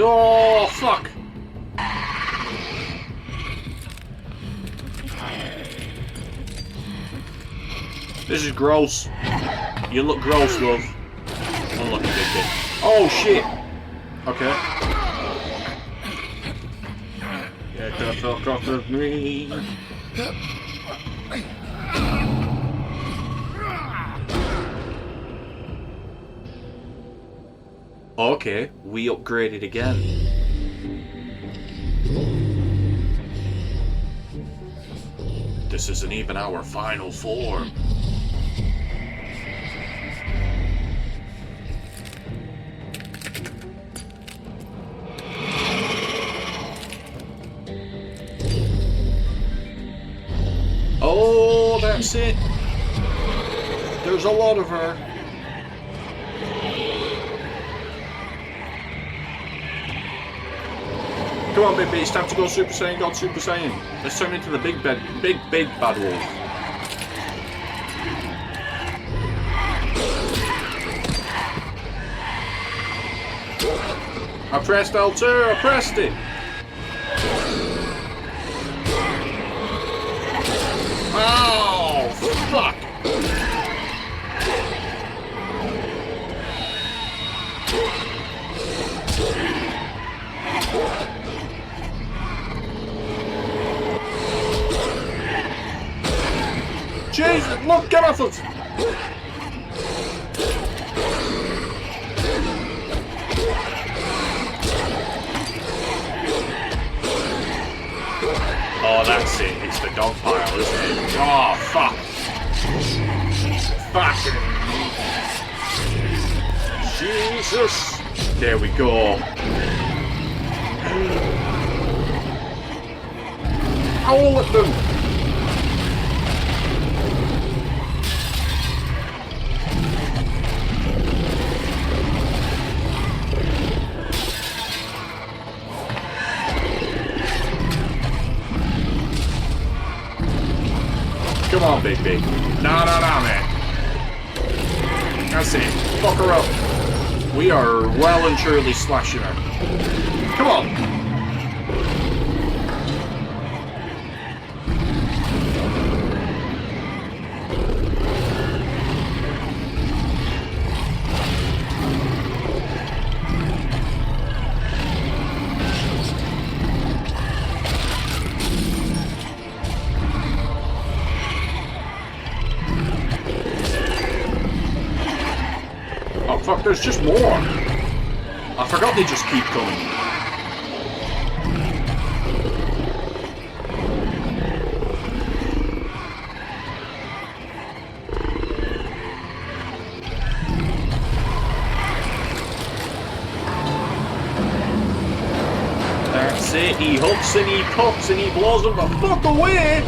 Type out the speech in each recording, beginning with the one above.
Oh, fuck! This is gross. You look gross, love. Unlucky big bit. Oh, shit! Okay. Get the fuck off of me. Okay, we upgraded again. This isn't even our final form. Oh, that's it. There's a lot of her. Come on, baby, it's time to go Super Saiyan God Super Saiyan. Let's turn into the big bad wolf. I pressed L2, I pressed it. Oh, fuck. Jesus, look, get off us! Oh, that's it. It's the dog pile, isn't it? Oh, fuck. Fuck. Jesus. There we go. Howl at them. Come on, Big Big. No, man. That's it. Fuck her up. We are well and truly slashing her. Come on. Fuck, there's just more. I forgot they just keep coming. That's it. He hooks and he pucks and he blows them the fuck away.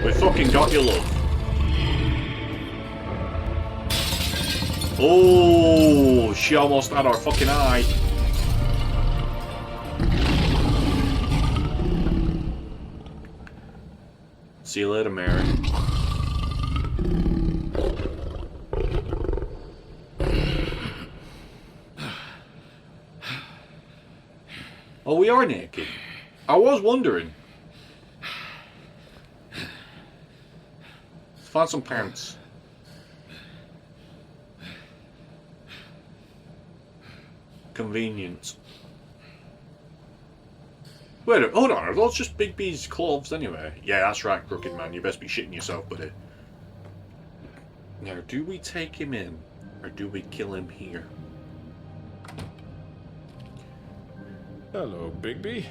We fucking got you, love. Oh, she almost had our fucking eye. See you later, Mary. Oh, we are naked. I was wondering. Find some pants. Convenient. Wait, hold on, are those just Big B's clothes anyway? Yeah, that's right, Crooked Man, you best be shitting yourself, buddy. Now, do we take him in, or do we kill him here? Hello, Bigby.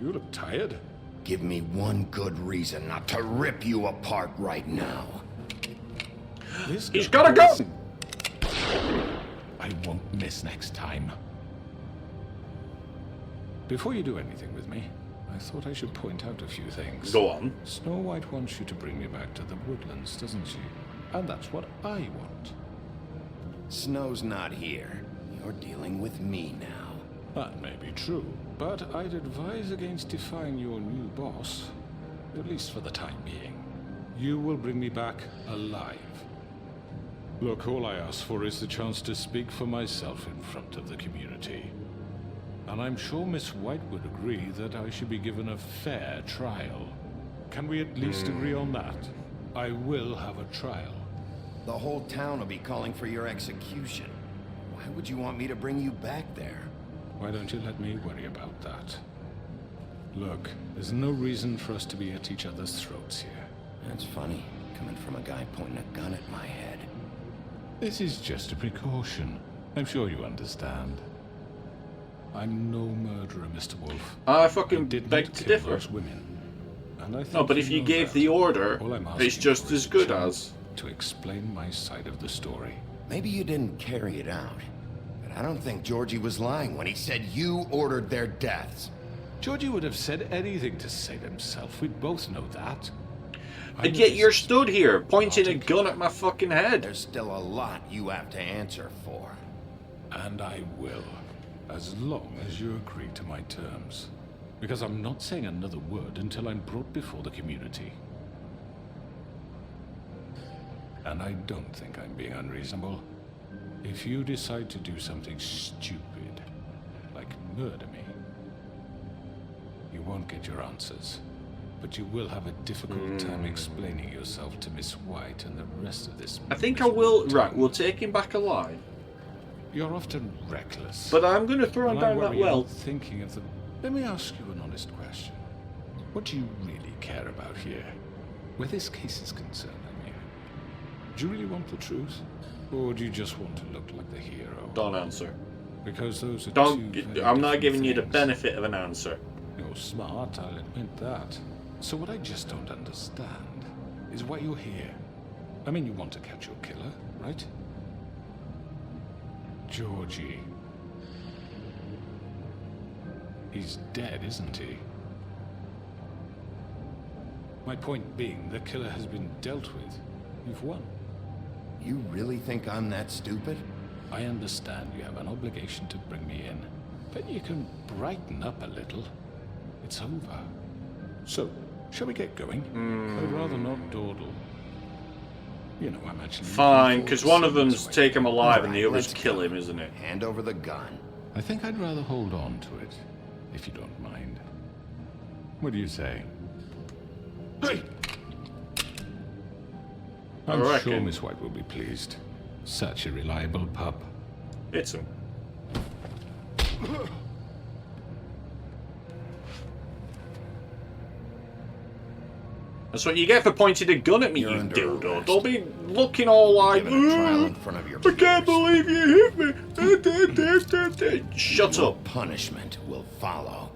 You look tired. Give me one good reason not to rip you apart right now. He's gotta go! I won't miss next time. Before you do anything with me, I thought I should point out a few things. Go on. Snow White wants you to bring me back to the woodlands, doesn't she? And that's what I want. Snow's not here. You're dealing with me now. That may be true, but I'd advise against defying your new boss, at least for the time being. You will bring me back alive. Look, all I ask for is the chance to speak for myself in front of the community. And I'm sure Miss White would agree that I should be given a fair trial. Can we at least agree on that? I will have a trial. The whole town will be calling for your execution. Why would you want me to bring you back there? Why don't you let me worry about that? Look, there's no reason for us to be at each other's throats here. That's funny, coming from a guy pointing a gun at my head. This is just a precaution. I'm sure you understand. I'm no murderer, Mr. Wolf. I fucking did beg not to kill differ. those women. And I think No, but if you know gave that. the order, All I'm it's asking just for as is a good chance as. to explain my side of the story. Maybe you didn't carry it out, but I don't think Georgie was lying when he said you ordered their deaths. Georgie would have said anything to save himself. We both know that. And yet you're stood here, pointing a gun at my fucking head. There's still a lot you have to answer for. And I will, as long as you agree to my terms. Because I'm not saying another word until I'm brought before the community. And I don't think I'm being unreasonable. If you decide to do something stupid, like murder me, you won't get your answers. But you will have a difficult time explaining yourself to Miss White and the rest of this. I think I will. Right, we'll take him back alive. You're often reckless. But I'm going to throw him And I down that worry you're well. not thinking of the... Let me ask you an honest question. What do you really care about here? Where this case is concerned, I mean. Do you really want the truth? Or do you just want to look like the hero? Don't answer. Because those are Don't. two very I'm not different giving you the things. benefit of an answer. You're smart, I'll admit that. So what I just don't understand is why you're here. I mean, you want to catch your killer, right? Georgie. He's dead, isn't he? My point being, the killer has been dealt with. You've won. You really think I'm that stupid? I understand you have an obligation to bring me in, but you can brighten up a little. It's over. So, shall we get going? I'd rather not dawdle. You know, I'm actually... Fine, because one of them's take him alive and the Alright, other's let's kill go. him, isn't it? Hand over the gun. I think I'd rather hold on to it, if you don't mind. What do you say? Hey! I'm I sure reckon. Miss White will be pleased. Such a reliable pup. Hits him. That's what you get for pointing a gun at me, You're you under dildo. arrest. Don't be looking all like, Given a trial in front of your I can't peers. believe you hit me. Shut Your up. punishment will follow.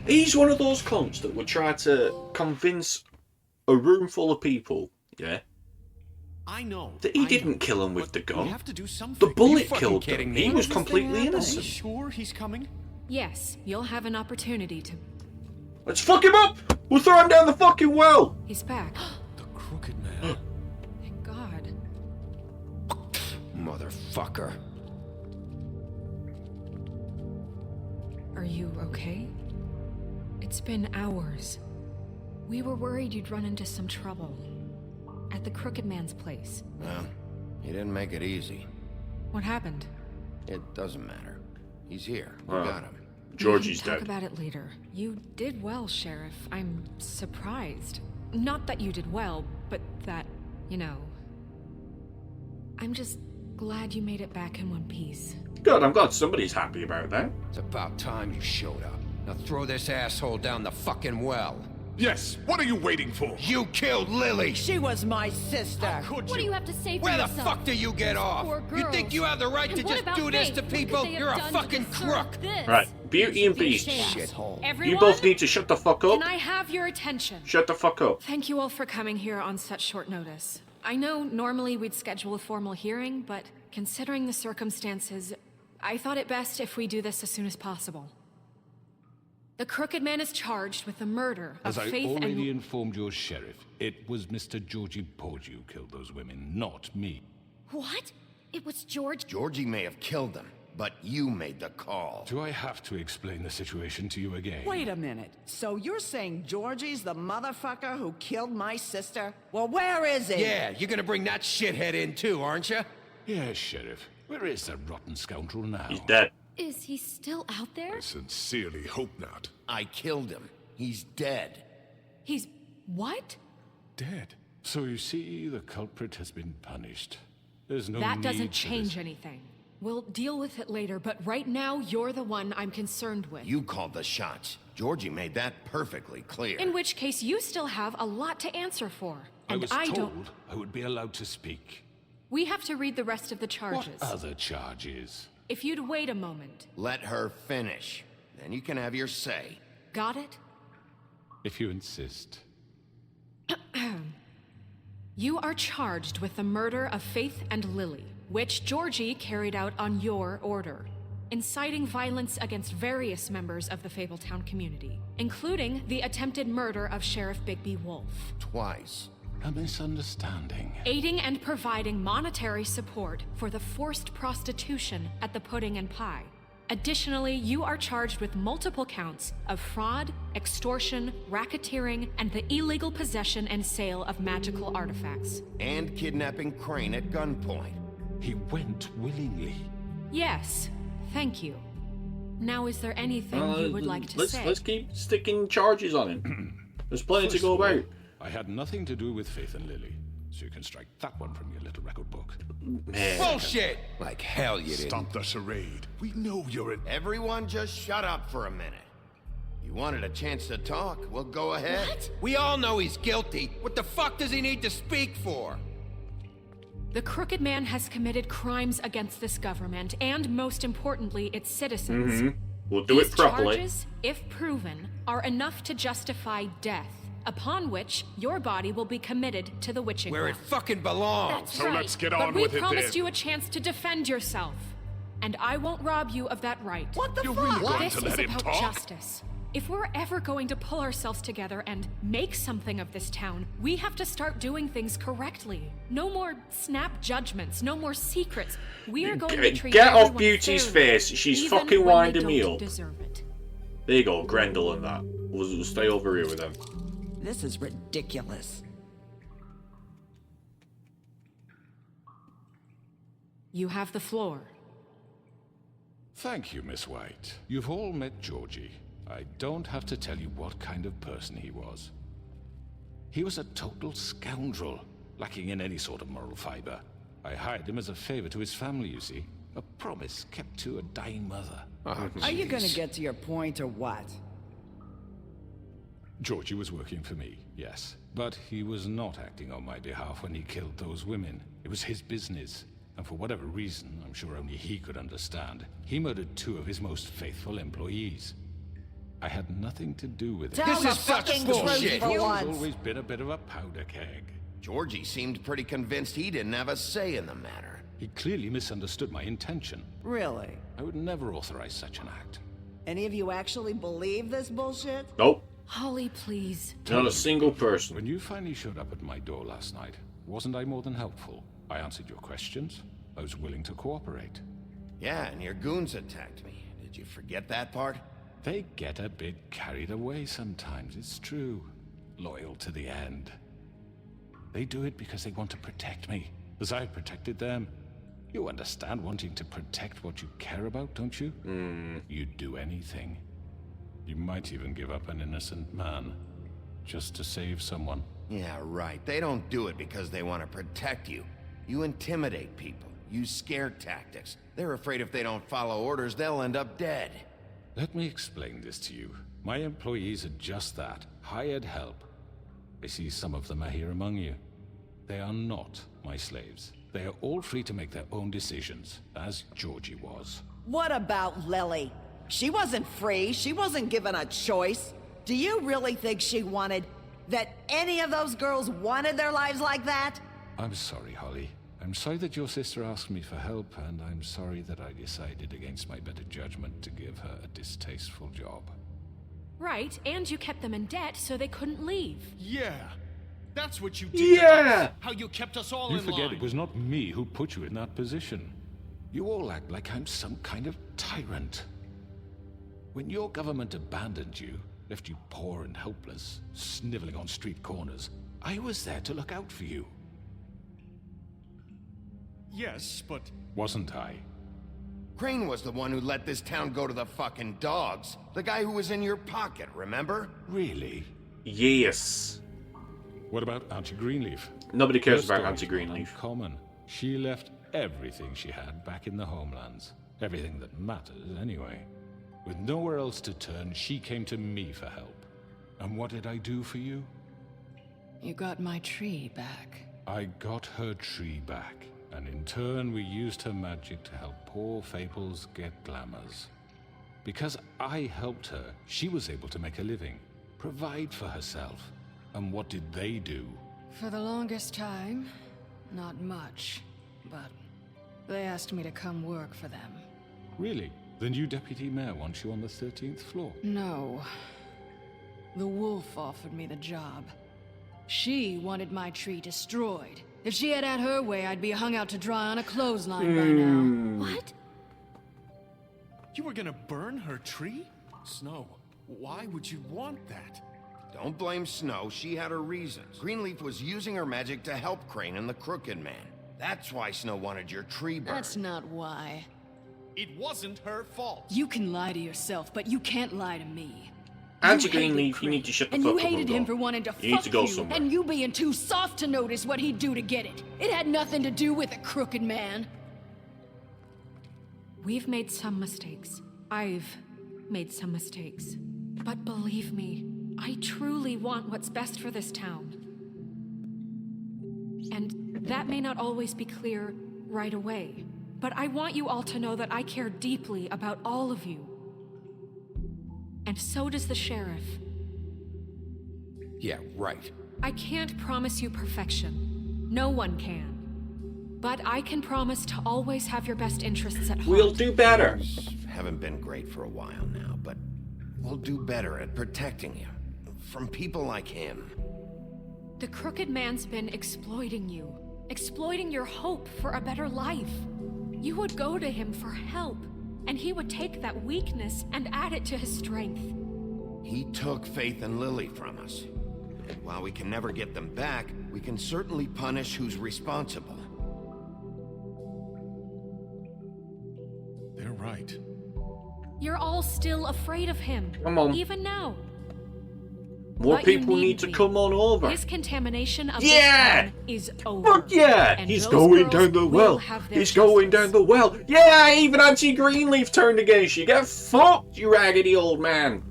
He's one of those cunts that would try to convince a room full of people, yeah, I know. that he I didn't know. kill him with But the we gun. have to do The something. bullet fucking killed kidding him. me? He When was does this completely Are you innocent. sure he's coming? Yes, you'll have an opportunity to... Let's fuck him up! We'll throw him down the fucking well! He's back. The Crooked Man. Thank God. Motherfucker. Are you okay? It's been hours. We were worried you'd run into some trouble. At the Crooked Man's place. Well, he didn't make it easy. What happened? It doesn't matter. He's here. We Well. got him. Georgie's we can talk dead. about it later. You did well, Sheriff. I'm surprised. Not that you did well, but that, you know... I'm just glad you made it back in one piece. Good, I'm glad somebody's happy about that. It's about time you showed up. Now throw this asshole down the fucking well. Yes, what are you waiting for? You killed Lily! She was my sister. Could What do you have to say for Where the yourself? fuck do you get off? Poor You think girls. you have the right And to what just about do this Faith? to What could people? they have You're a done to fucking deserve crook! this? Right, Beauty and Be Beast. ashamed. Shithole. Everyone, You both need to shut the fuck up. Can I have your attention? Shut the fuck up. Thank you all for coming here on such short notice. I know normally we'd schedule a formal hearing, but considering the circumstances, I thought it best if we do this as soon as possible. The Crooked Man is charged with the murder of As I Faith already and... informed your sheriff, it was Mr. Georgie Porgy who killed those women, not me. What? It was George? Georgie may have killed them, but you made the call. Do I have to explain the situation to you again? Wait a minute. So you're saying Georgie's the motherfucker who killed my sister? Well, where is he? Yeah, you're gonna bring that shithead in too, aren't you? Yes, Sheriff. Where is the rotten scoundrel now? He's dead. Is he still out there? I sincerely hope not. I killed him. He's dead. He's... what? Dead. So you see, the culprit has been punished. There's no That need doesn't for change this. anything. We'll deal with it later, but right now, you're the one I'm concerned with. You called the shots. Georgie made that perfectly clear. In which case, you still have a lot to answer for. I And was I told don't... I would be allowed to speak. We have to read the rest of the charges. What other charges? If you'd wait a moment. Let her finish. Then you can have your say. Got it? If you insist. You are charged with the murder of Faith and Lily, which Georgie carried out on your order, inciting violence against various members of the Fabletown community, including the attempted murder of Sheriff Bigby Wolf. Twice. A misunderstanding. Aiding and providing monetary support for the forced prostitution at the Pudding and Pie. Additionally, you are charged with multiple counts of fraud, extortion, racketeering, and the illegal possession and sale of magical artifacts. And kidnapping Crane at gunpoint. He went willingly. Yes, thank you. Now, is there anything you would like to say? Let's keep sticking charges on him. There's plenty to go about. I had nothing to do with Faith and Lily, so you can strike that one from your little record book. Man. Bullshit! Like hell you didn't. Stop the charade. We know you're an... Everyone just shut up for a minute. You wanted a chance to talk? Well, go ahead. What? We all know he's guilty. What the fuck does he need to speak for? The Crooked Man has committed crimes against this government and, most importantly, its citizens. We'll do it These properly. charges, if proven, are enough to justify death, upon which your body will be committed to the witching Where it well. fucking belongs. So let's get But on we with it promised then. you a chance to defend yourself, and I won't rob you of that right. What the You're fuck? really going This to is let him about talk? justice. If we're ever going to pull ourselves together and make something of this town, we have to start doing things correctly. No more snap judgments, no more secrets. We are going to treat Get off everyone Beauty's fairly, face. She's even fucking when winding they me don't up. deserve it. There you go, Grendel and that. We'll stay over here with them. This is ridiculous. You have the floor. Thank you, Miss White. You've all met Georgie. I don't have to tell you what kind of person he was. He was a total scoundrel, lacking in any sort of moral fiber. I hired him as a favor to his family, you see. A promise kept to a dying mother. Are you gonna get to your point or what? Georgie was working for me, yes. But he was not acting on my behalf when he killed those women. It was his business. And for whatever reason, I'm sure only he could understand, he murdered 2 of his most faithful employees. I had nothing to do with it. Tell This the is such fucking bullshit. truth for He's once. always been a bit of a powder keg. Georgie seemed pretty convinced he didn't have a say in the matter. He clearly misunderstood my intention. Really? I would never authorize such an act. Any of you actually believe this bullshit? Nope. Holly, please. Not a single person. When you finally showed up at my door last night, wasn't I more than helpful? I answered your questions. I was willing to cooperate. Yeah, and your goons attacked me. Did you forget that part? They get a bit carried away sometimes, it's true. Loyal to the end. They do it because they want to protect me, as I've protected them. You understand wanting to protect what you care about, don't you? You'd do anything. You might even give up an innocent man, just to save someone. Yeah, right. They don't do it because they want to protect you. You intimidate people, use scare tactics. They're afraid if they don't follow orders, they'll end up dead. Let me explain this to you. My employees are just that, hired help. I see some of them are here among you. They are not my slaves. They are all free to make their own decisions, as Georgie was. What about Lily? She wasn't free. She wasn't given a choice. Do you really think she wanted... that any of those girls wanted their lives like that? I'm sorry, Holly. I'm sorry that your sister asked me for help, and I'm sorry that I decided against my better judgment to give her a distasteful job. Right, and you kept them in debt so they couldn't leave. Yeah. That's what you did. to Yeah. us. How you kept us all You in forget line. it was not me who put you in that position. You all act like I'm some kind of tyrant. When your government abandoned you, left you poor and helpless, sniveling on street corners, I was there to look out for you. Yes, but Wasn't I? Crane was the one who let this town go to the fucking dogs. The guy who was in your pocket, remember? Really? Yes. What about Auntie Greenleaf? Nobody cares Her about story's Auntie Greenleaf. uncommon. She left everything she had back in the homelands. Everything that matters, anyway. With nowhere else to turn, she came to me for help. And what did I do for you? You got my tree back. I got her tree back, and in turn we used her magic to help poor Faples get glamours. Because I helped her, she was able to make a living, provide for herself. And what did they do? For the longest time, not much. But they asked me to come work for them. Really? The new deputy mayor wants you on the 13th floor? No. The wolf offered me the job. She wanted my tree destroyed. If she had her way, I'd be hung out to dry on a clothesline by now. What? you were gonna burn her tree? Snow, why would you want that? Don't blame Snow, she had her reasons. Greenleaf was using her magic to help Crane and the Crooked Man. That's why Snow wanted your tree burned. That's not why. It wasn't her fault. You can lie to yourself, but you can't lie to me. Auntie You hated Greenleaf, you Crane, need to shut the and fuck you up and hated go. him for wanting to You need fuck to go you, somewhere. and you being too soft to notice what he'd do to get it. It had nothing to do with a crooked man. We've made some mistakes. I've made some mistakes. But believe me, I truly want what's best for this town. And that may not always be clear right away, but I want you all to know that I care deeply about all of you. And so does the sheriff. Yeah, right. I can't promise you perfection. No one can. But I can promise to always have your best interests at heart. We'll do better. Haven't been great for a while now, but we'll do better at protecting you. From people like him. The Crooked Man's been exploiting you. Exploiting your hope for a better life. You would go to him for help, and he would take that weakness and add it to his strength. He took Faith and Lily from us. And while we can never get them back, we can certainly punish who's responsible. They're right. You're all still afraid of him. Come on. Even now. More But you people need to be. come on over. His contamination of Yeah! this town is over. Fuck yeah! And He's those going girls down the will well. have their He's going justice. down the well. Yeah, even Auntie Greenleaf turned against you. Get fucked, you raggedy old man.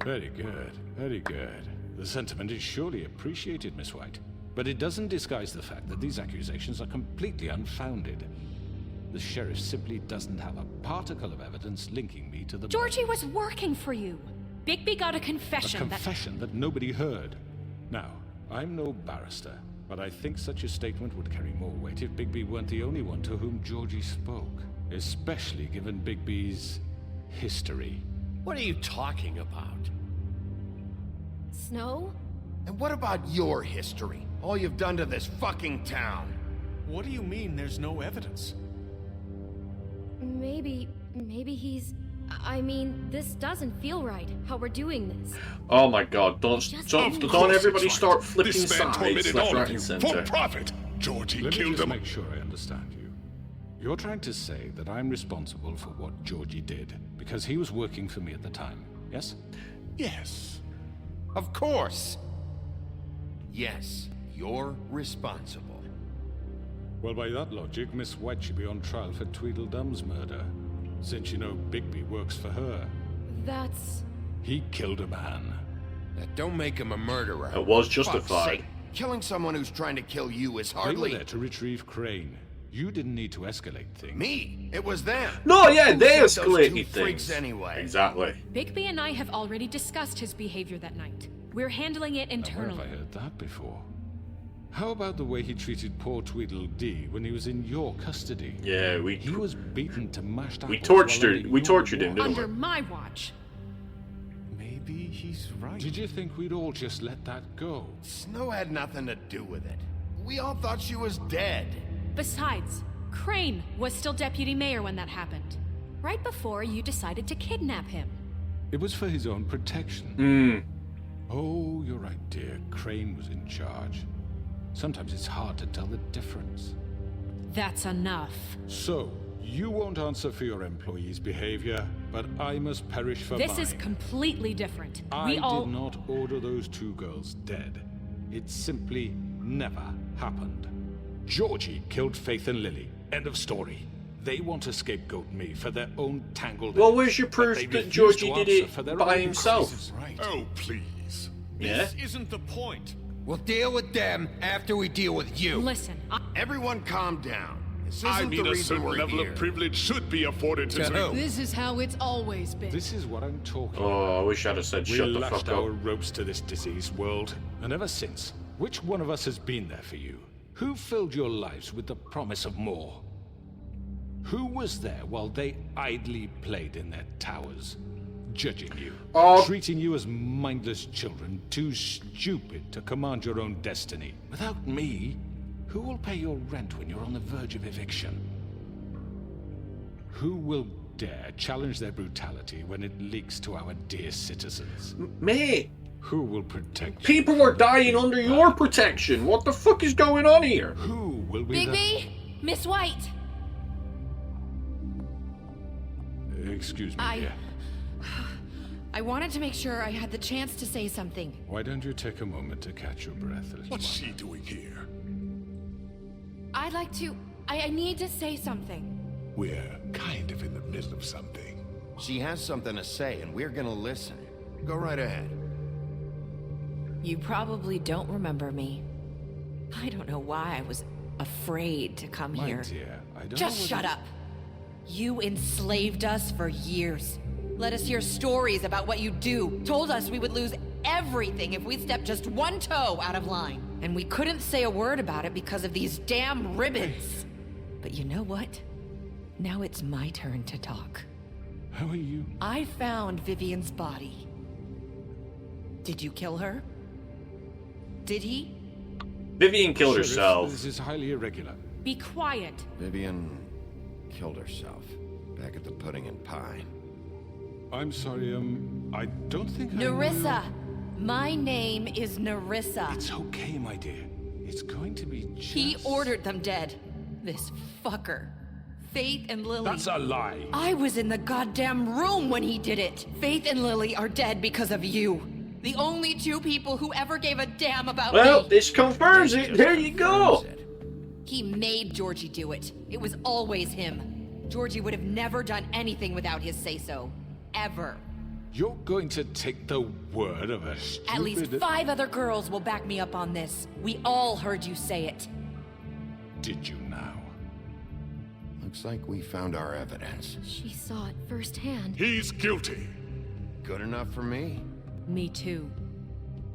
Very good, very good. The sentiment is surely appreciated, Miss White. But it doesn't disguise the fact that these accusations are completely unfounded. The sheriff simply doesn't have a particle of evidence linking me to the Georgie was working for you. Bigby got a A confession confession that nobody heard. Now, I'm no barrister, but I think such a statement would carry more weight if Bigby weren't the only one to whom Georgie spoke, especially given Bigby's history. What are you talking about? Snow? And what about your history? All you've done to this fucking town? What do you mean there's no evidence? Maybe he's... I mean, this doesn't feel right, how we're doing this. Oh my god, don't everybody That's start right. flipping This man sides tormented left, all right, of you and for centre. profit. Georgie Let me killed just them. make sure I understand you. You're trying to say that I'm responsible for what Georgie did because he was working for me at the time, yes? Yes. Of course. Yes, you're responsible. Well, by that logic, Miss White should be on trial for Tweedledum's murder, since you know Bigby works for her. That's... He killed a man. That don't make him a murderer. It was Fuck's justified. sake. Killing someone who's trying to kill you is They were hardly... there to retrieve Crane. You didn't need to escalate things. Me! It was them! No, yeah, Who they sent those two escalated freaks things. anyway? Exactly. Bigby and I have already discussed his behavior that night. We're handling it Where have internally. I heard that before? How about the way he treated poor Tweedledee when he was in your custody? Yeah, He was beaten to mashed apples. we tortured while we under tortured your him, watch. didn't Under my watch. Maybe he's right. Did you think we'd all just let that go? Snow had nothing to do with it. We all thought she was dead. Besides, Crane was still deputy mayor when that happened. Right before you decided to kidnap him. It was for his own protection. we? Oh, you're right, dear. Crane was in charge. Sometimes it's hard to tell the difference. That's enough. So, you won't answer for your employees' behavior, but I must perish for This mine. is completely different. I We all. did not order those two girls dead. It simply never happened. Georgie killed Faith and Lily. End of story. They want to scapegoat me for their own tangled Well, ends, where's your but proof they that refuse Georgie to did answer it for their by own himself? crimes. Right. Oh, please. Yeah. This isn't the point. We'll deal with them after we deal with you. Listen, Everyone calm down. This isn't I mean, the a reason certain we're level here. of privilege should be afforded to To who? This is how it's always been. This is what I'm talking Oh, I wish I'd have said We shut the lashed fuck our up. ropes to this diseased world, and ever since, which one of us has been there for you? Who filled your lives with the promise of more? Who was there while they idly played in their towers, judging you, treating you as mindless children, too stupid to command your own destiny? Without me, who will pay your rent when you're on the verge of eviction? Who will dare challenge their brutality when it leaks to our dear citizens? Mate, Who will protect you? people are dying under your protection. What the fuck is going on here? Who will be the... Bigby? Miss White? Excuse me, dear. I wanted to make sure I had the chance to say something. Why don't you take a moment to catch your breath, little What's one? she doing here? I'd like to... I need to say something. We're kind of in the middle of something. She has something to say, and we're gonna listen. Go right ahead. You probably don't remember me. I don't know why I was afraid to come My here. dear, I don't Just know shut whether- up. You enslaved us for years. Let us hear stories about what you do. Told us we would lose everything if we stepped just one toe out of line. And we couldn't say a word about it because of these damn ribbons. But you know what? Now it's my turn to talk. How are you? I found Vivian's body. Did you kill her? Did he? Vivian killed Sheriff, herself. This is highly irregular. be quiet. Vivian killed herself back at the Pudding and Pie. I'm sorry, I don't think I Nerissa! My name is Nerissa. It's okay, my dear. It's going to be just... He ordered them dead. This fucker. Faith and Lily. That's a lie. I was in the goddamn room when he did it. Faith and Lily are dead because of you. The only two people who ever gave a damn about Well, me. this confirms it. There you go. He made Georgie do it. It was always him. Georgie would have never done anything without his say-so. Ever. You're going to take the word of a stupid... At least 5 other girls will back me up on this. We all heard you say it. Did you now? Looks like we found our evidence. She saw it firsthand. He's guilty. Good enough for me. Me too.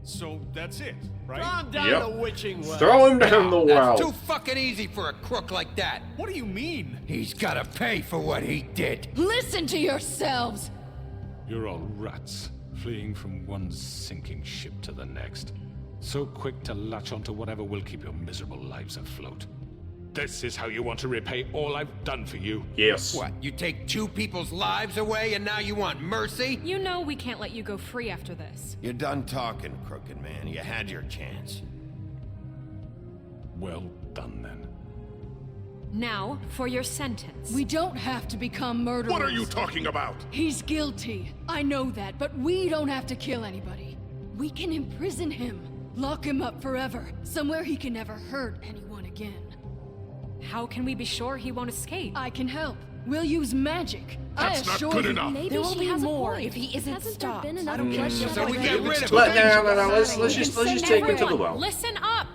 So that's it, right? Throw him down the witching well. Throw him down the well. That's too fucking easy for a crook like that. What do you mean? He's gotta pay for what he did. Listen to yourselves! You're all rats, fleeing from one sinking ship to the next. So quick to latch onto whatever will keep your miserable lives afloat. This is how you want to repay all I've done for you? Yes. What, you take 2 people's lives away and now you want mercy? You know we can't let you go free after this. You're done talking, crooked man. You had your chance. Well done, then. Now, for your sentence. We don't have to become murderers. What are you talking about? He's guilty. I know that, but we don't have to kill anybody. We can imprison him. Lock him up forever. Somewhere he can never hurt anyone again. How can we be sure he won't escape? I can help. We'll use magic. That's I not assure good you. enough. Maybe There will she be has more a point. if he isn't Hasn't stopped. there been I another don't care. bloodshed So we like get that? rid of him. Let's just take him to the well. Listen up!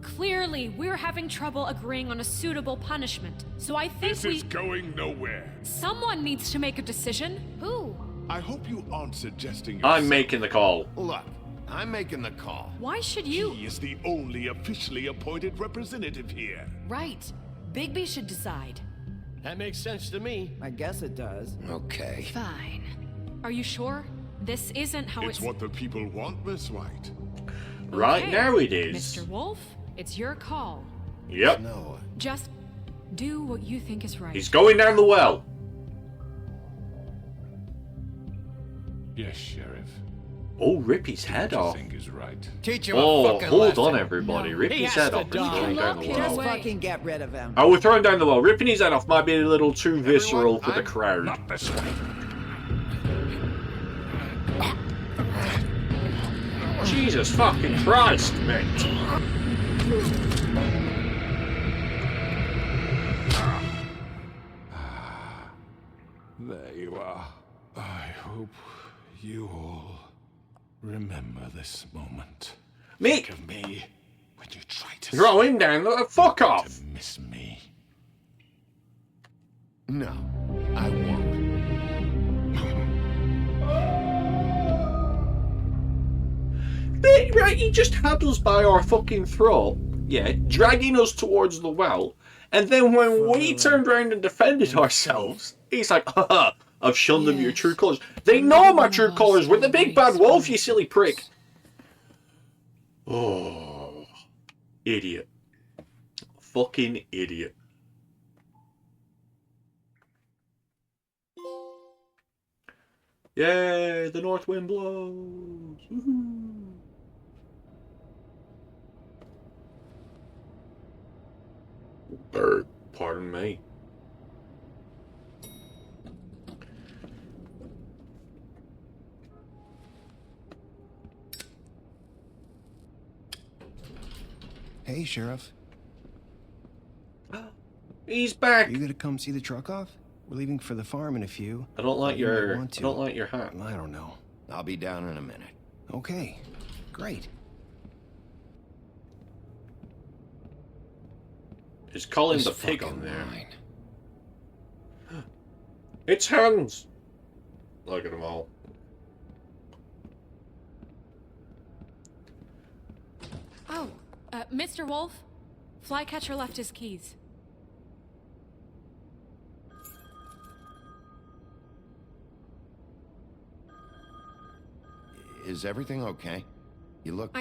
Clearly, we're having trouble agreeing on a suitable punishment. So I think This is going nowhere. someone needs to make a decision. Who? I hope you aren't suggesting I'm yourself. making the call. Look, I'm making the call. Why should you? He is the only officially appointed representative here. Right. Bigby should decide. That makes sense to me. I guess it does. Okay. Fine. Are you sure? This isn't how It's what the people want, Miss White. Right Okay, now it is. Mr. Wolf, it's your call. Yep. No. Just do what you think is right. He's going down the well. Yes, Sheriff. Oh, rip his head What you off. think is right. Teach him a Oh, fucking hold lesson. on, everybody. No. Rip He his has head to off. He's die. going down the Lock him well. Just away. fucking get rid of him. Oh, we're throwing down the well. Ripping his head off might be a little too visceral for the I'm crowd. Not this way. Jesus fucking Christ, mate. There you are. I hope you all remember this moment. Me? Think of me when you try to Throw him down the fuck off. to miss me. No, I won't. Right, he just had us by our fucking throat, yeah, dragging us towards the well, and then when we turned around and defended ourselves, he's like, haha, I've shown them your true colours. They know my true colours. We're the big bad wolf, you silly prick. Oh, idiot. Fucking idiot. Yay, the north wind blows. Woohoo. Pardon me. Hey, Sheriff. He's back. Are you gonna come see the truck off? We're leaving for the farm in a few. I don't like You might your. want I to. don't like your hat. I don't know. I'll be down in a minute. Okay, great. Is Colin This the pig fucking on there? line. It's Hans. Look at them all. Oh, Mr. Wolf, Flycatcher left his keys. Is everything okay? You look...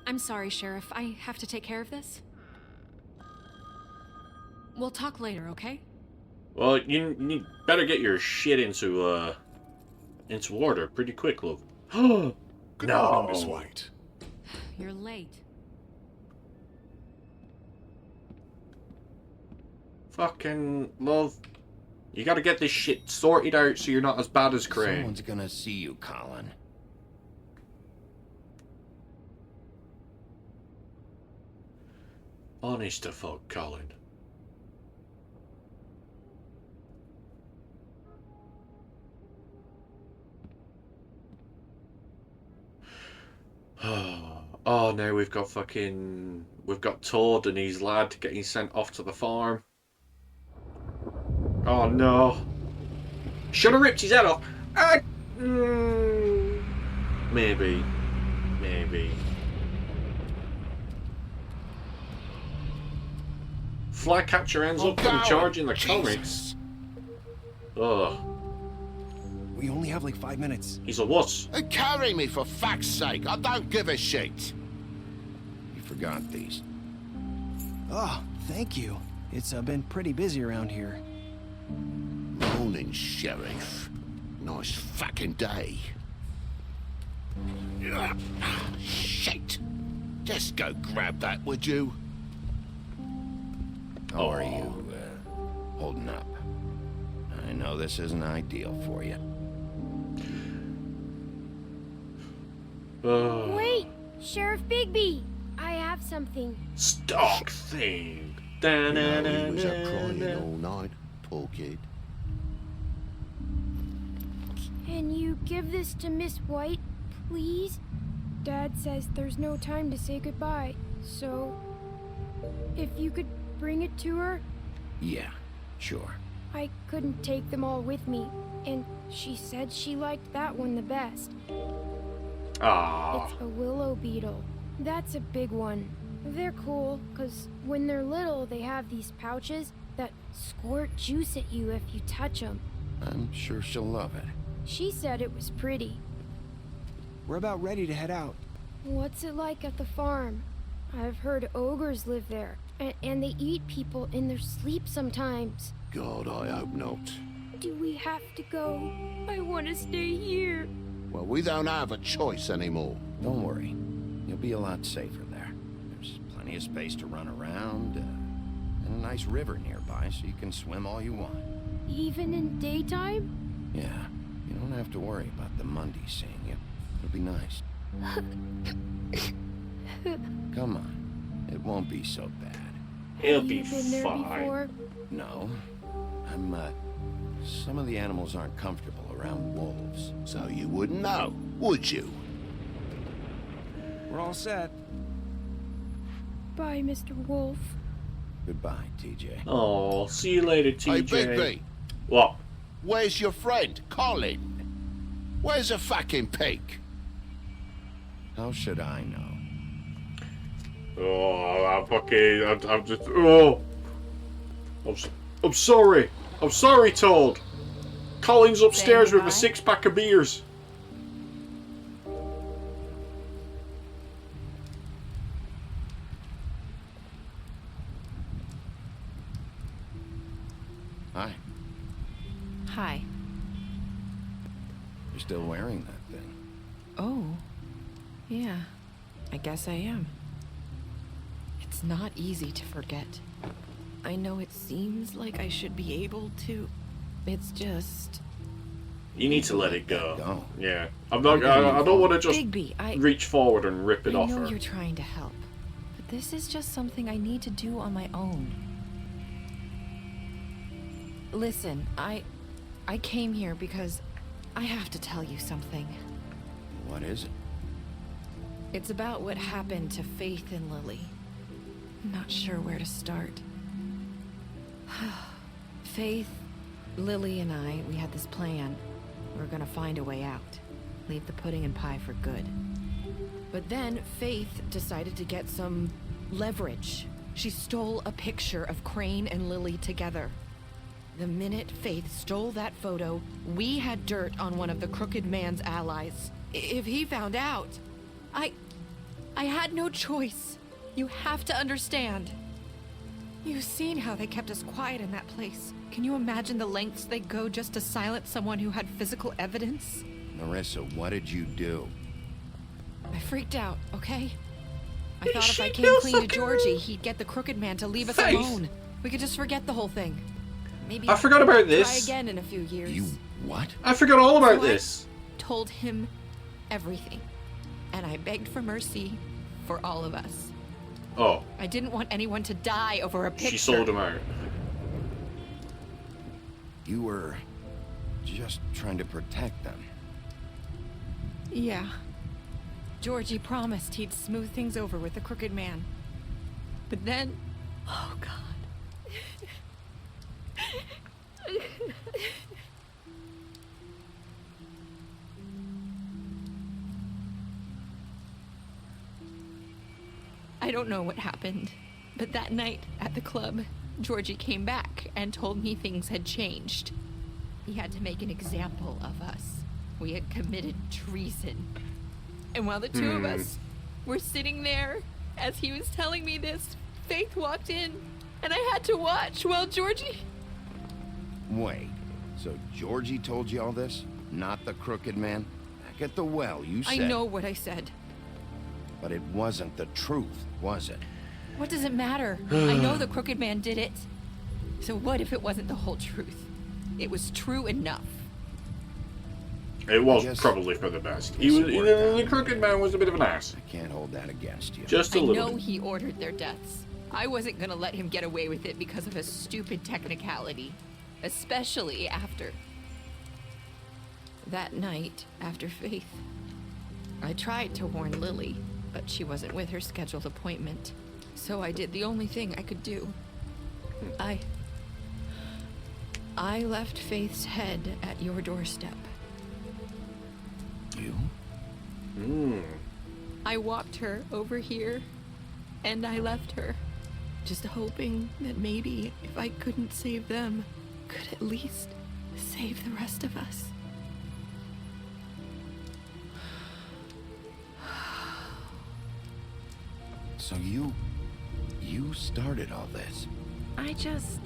I'm sorry, Sheriff. I have to take care of this. We'll talk later, okay? Well, you better get your shit into order pretty quick, love. Good No. morning, Miss White. You're late. Fucking love. You gotta get this shit sorted out so you're not as bad as Crane. Someone's gonna see you, Colin. Honest to fuck, Colin. Oh, now we've got Todd and his lad getting sent off to the farm. Oh no. Should have ripped his head off. Maybe. Flycatcher ends up in charge in the comics. Ugh. We only have like 5 minutes. He's a wuss. Carry me, for fuck's sake. I don't give a shit. You forgot these. Oh, thank you. It's been pretty busy around here. Morning, Sheriff. Nice fucking day. Shit. Just go grab that, would you? How are you, holding up? I know this isn't ideal for you. Wait! Sheriff Bigby! I have something. Stock thing. He was up crying all night, poor kid. Can you give this to Miss White, please? Dad says there's no time to say goodbye, so if you could bring it to her? Yeah, sure. I couldn't take them all with me, and she said she liked that one the best. Ah. It's a willow beetle. That's a big one. They're cool, because when they're little, they have these pouches that squirt juice at you if you touch them. I'm sure she'll love it. She said it was pretty. We're about ready to head out. What's it like at the farm? I've heard ogres live there, and they eat people in their sleep sometimes. God, I hope not. Do we have to go? I want to stay here. Well, we don't have a choice anymore. Don't worry. You'll be a lot safer there. There's plenty of space to run around, and a nice river nearby so you can swim all you want. Even in daytime? Yeah, you don't have to worry about the Mundy seeing you. It'll be nice. Come on. It won't be so bad. It'll Have be you been there fine. before? No. Some of the animals aren't comfortable around wolves. So you wouldn't know, would you? We're all set. Bye, Mr. Wolf. Goodbye, TJ. Oh, see you later, TJ. Hey, Bigby. What? Where's your friend, Colin? Where's the fucking pig? How should I know? Oh, I'm just. Oh, I'm sorry. I'm sorry, Toad. Colin's upstairs with a 6-pack of beers. Hi. Hi. You're still wearing that thing. Oh. Yeah. I guess I am. It's not easy to forget. I know it seems like I should be able to. It's just... You need to let it go. Go. Yeah. I don't want to just Bigby, reach forward and rip it I off know her. you're trying to help, but this is just something I need to do on my own. Listen, I came here because I have to tell you something. What is it? It's about what happened to Faith and Lily. I'm not sure where to start. Faith, Lily, and I, we had this plan. We were gonna find a way out. Leave the pudding and pie for good. But then Faith decided to get some leverage. She stole a picture of Crane and Lily together. The minute Faith stole that photo, we had dirt on one of the Crooked Man's allies. If he found out, I had no choice. You have to understand. You've seen how they kept us quiet in that place. Can you imagine the lengths they go just to silence someone who had physical evidence? Marissa, what did you do? I freaked out, okay? I thought if I came clean to Georgie, he'd get the Crooked Man to leave us Faith. alone. We could just forget the whole thing. Maybe I forgot about try this. again in a few years. You what? I forgot all about So I this. told him everything. And I begged for mercy for all of us. Oh, I didn't want anyone to die over a picture. she sold him out. You were just trying to protect them. Yeah. Georgie promised he'd smooth things over with the Crooked Man. But then... Oh, God. I don't know what happened, but that night at the club, Georgie came back and told me things had changed. He had to make an example of us. We had committed treason. And while the two of us were sitting there, as he was telling me this, Faith walked in, and I had to watch while Georgie... Wait, so Georgie told you all this? Not the Crooked Man? Back at the well, you said... I know what I said. But it wasn't the truth, was it? What does it matter? I know the Crooked Man did it. So what if it wasn't the whole truth? It was true enough. It was Yes. probably for the best. Yes, He it was, worked out. the Crooked Man was a bit of an ass. I can't hold that against you. Just a I little know bit. he ordered their deaths. I wasn't gonna let him get away with it because of a stupid technicality. Especially after... that night, after Faith. I tried to warn Lily, but she wasn't with her scheduled appointment. So I did the only thing I could do. I I left Faith's head at your doorstep. You? I walked her over here, and I left her, just hoping that maybe if I couldn't save them, could at least save the rest of us. So you started all this? I just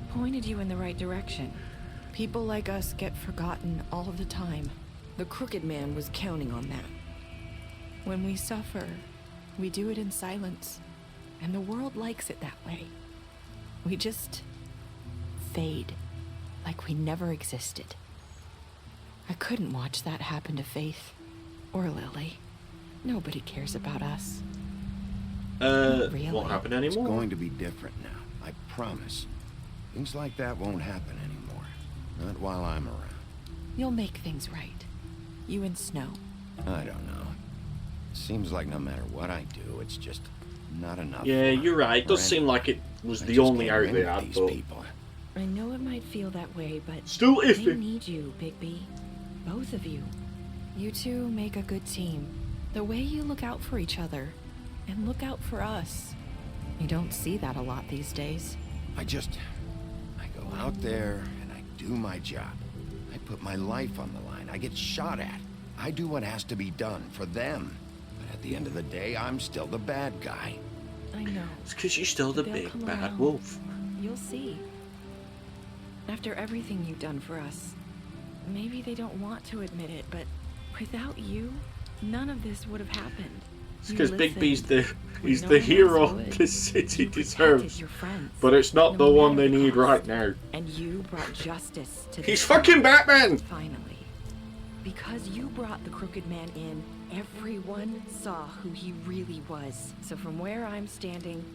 pointed you in the right direction. People like us get forgotten all the time. The Crooked Man was counting on that. When we suffer, we do it in silence, and the world likes it that way. We just fade, like we never existed. I couldn't watch that happen to Faith, or Lily. Nobody cares about us. Really? Won't happen anymore. It's going to be different now, I promise. Things like that won't happen anymore. Not while I'm around. You'll make things right. You and Snow. I don't know. Seems like no matter what I do, it's just not enough. Yeah, you're right. It does seem like it was the only out they had, but... I know it might feel that way, but still iffy. They need you, Bigby. Both of you. You two make a good team. The way you look out for each other, and look out for us. You don't see that a lot these days. I go out there and I do my job. I put my life on the line. I get shot at. I do what has to be done for them. But at the end of the day, I'm still the bad guy. I know. It's because you're still the big bad wolf. You'll see. After everything you've done for us, maybe they don't want to admit it, but without you, none of this would have happened. It's because Bigby's the hero this city deserves. But it's not the one they need right now. And you brought justice to He's fucking Batman! Finally. Because you brought the Crooked Man in, everyone saw who he really was. So from where I'm standing,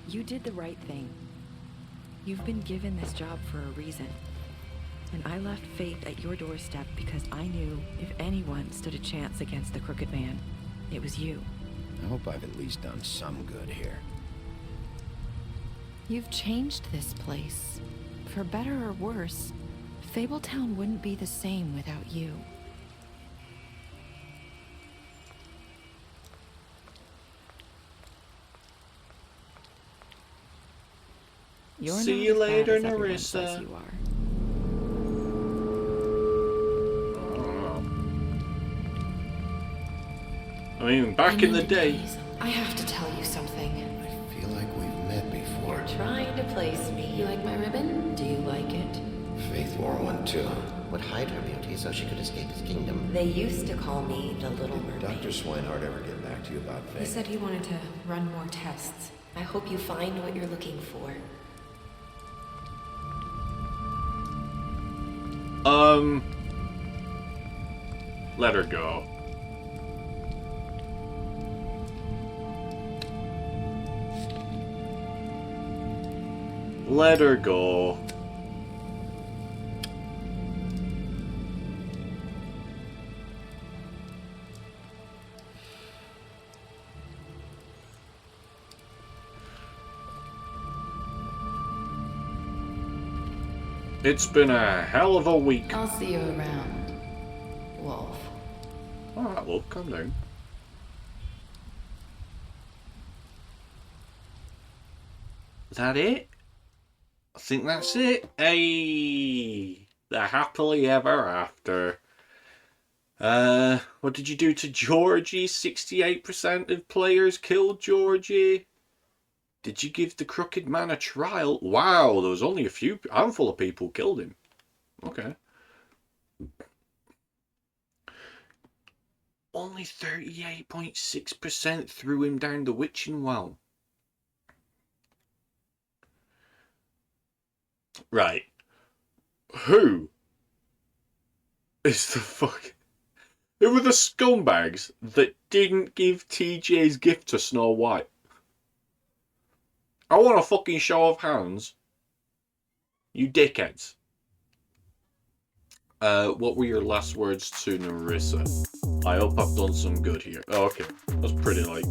you did the right thing. You've been given this job for a reason. And I left Faith at your doorstep because I knew if anyone stood a chance against the Crooked Man, it was you. I hope I've at least done some good here. You've changed this place. For better or worse, Fabletown wouldn't be the same without you. You're See not you as bad later, as everyone says Nerissa. you are. I mean, back in the day. I have to tell you something. I feel like we've met before. You're trying to place me. You like my ribbon? Do you like it? Faith wore one too. Would hide her beauty so she could escape his kingdom. They used to call me the Little Mermaid. Dr. Swinehart ever get back to you about Faith? He said he wanted to run more tests. I hope you find what you're looking for. Let her go. Let her go. It's been a hell of a week. I'll see you around, Wolf. Alright, Wolf, calm down. Is that it? I think that's it. Hey, the happily ever after. What did you do to Georgie? 68% of players killed Georgie. Did you give the Crooked Man a trial? Wow, there was only a handful of people killed him. Okay. Only 38.6% threw him down the witching well. Right. Who is the fuck? Who were the scumbags that didn't give TJ's gift to Snow White? I want a fucking show of hands. You dickheads. What were your last words to Nerissa? I hope I've done some good here. Oh, okay. That's pretty like